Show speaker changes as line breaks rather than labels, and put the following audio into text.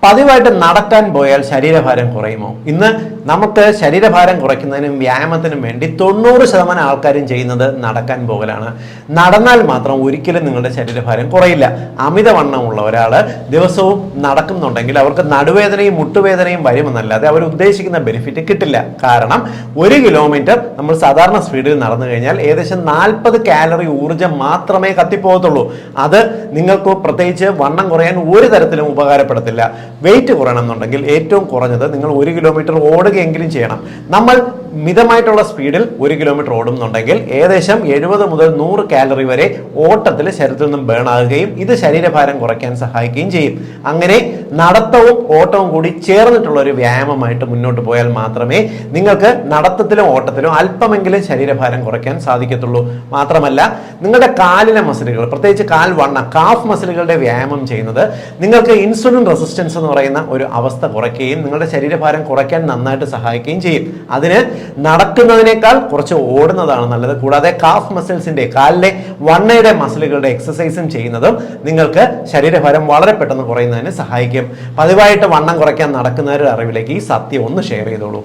പതിവായിട്ട് നടക്കാൻ പോയാൽ ശരീരഭാരം കുറയുമോ? ഇന്ന് നമുക്ക് ശരീരഭാരം കുറയ്ക്കുന്നതിനും വ്യായാമത്തിനും വേണ്ടി 90% ആൾക്കാരും ചെയ്യുന്നത് നടക്കാൻ പോകലാണ്. നടന്നാൽ മാത്രം ഒരിക്കലും നിങ്ങളുടെ ശരീരഭാരം കുറയില്ല. അമിതവണ്ണമുള്ള ഒരാൾ ദിവസവും നടക്കുന്നുണ്ടെങ്കിൽ അവർക്ക് നടുവേദനയും മുട്ടുവേദനയും വരുമെന്നല്ലാതെ അവർ ഉദ്ദേശിക്കുന്ന ബെനിഫിറ്റ് കിട്ടില്ല. കാരണം 1 കിലോമീറ്റർ നമ്മൾ സാധാരണ സ്പീഡിൽ നടന്നു കഴിഞ്ഞാൽ ഏകദേശം 40 കാലറി ഊർജ്ജം മാത്രമേ കത്തിപ്പോകത്തുള്ളൂ. അത് നിങ്ങൾക്ക് പ്രത്യേകിച്ച് വണ്ണം കുറയാൻ ഒരു തരത്തിലും ഉപകാരപ്പെടത്തില്ല. വെയിറ്റ് കുറയണമെന്നുണ്ടെങ്കിൽ ഏറ്റവും കുറഞ്ഞത് നിങ്ങൾ 1 കിലോമീറ്റർ ഓടുകയെങ്കിലും ചെയ്യണം. നമ്മൾ മിതമായിട്ടുള്ള സ്പീഡിൽ 1 കിലോമീറ്റർ ഓടുന്നുണ്ടെങ്കിൽ ഏകദേശം 70 മുതൽ 100 കാലറി വരെ ഓട്ടത്തിൽ ശരീരത്തിൽ നിന്നും ബേൺ ആകുകയും ഇത് ശരീരഭാരം കുറയ്ക്കാൻ സഹായിക്കുകയും ചെയ്യും. അങ്ങനെ നടത്തവും ഓട്ടവും കൂടി ചേർന്നിട്ടുള്ള ഒരു വ്യായാമമായിട്ട് മുന്നോട്ട് പോയാൽ മാത്രമേ നിങ്ങൾക്ക് നടത്തത്തിലും ഓട്ടത്തിലും അല്പമെങ്കിലും ശരീരഭാരം കുറയ്ക്കാൻ സാധിക്കത്തുള്ളൂ. മാത്രമല്ല നിങ്ങളുടെ കാലിലെ മസിലുകൾ, പ്രത്യേകിച്ച് കാഫ് മസിലുകളുടെ വ്യായാമം ചെയ്യുന്നത് നിങ്ങൾക്ക് ഇൻസുലിൻ റെസിസ്റ്റൻസ് എന്ന് പറയുന്ന ഒരു അവസ്ഥ കുറയ്ക്കുകയും നിങ്ങളുടെ ശരീരഭാരം കുറയ്ക്കാൻ നന്നായിട്ട് സഹായിക്കുകയും ചെയ്യും. അതിന് നടക്കുന്നതിനേക്കാൾ കുറച്ച് ഓടുന്നതാണ് നല്ലത്. കൂടാതെ കാഫ് മസിൽസിന്റെ, കാലിലെ വണ്ണയുടെ മസിലുകളുടെ എക്സസൈസും ചെയ്യുന്നതും നിങ്ങൾക്ക് ശരീരഭാരം വളരെ പെട്ടെന്ന് കുറയുന്നതിന് സഹായിക്കും. പതിവായിട്ട് വണ്ണം കുറയ്ക്കാൻ നടക്കുന്നവരുടെ അറിവിലേക്ക് ഈ സത്യം ഒന്ന് ഷെയർ ചെയ്തോളൂ.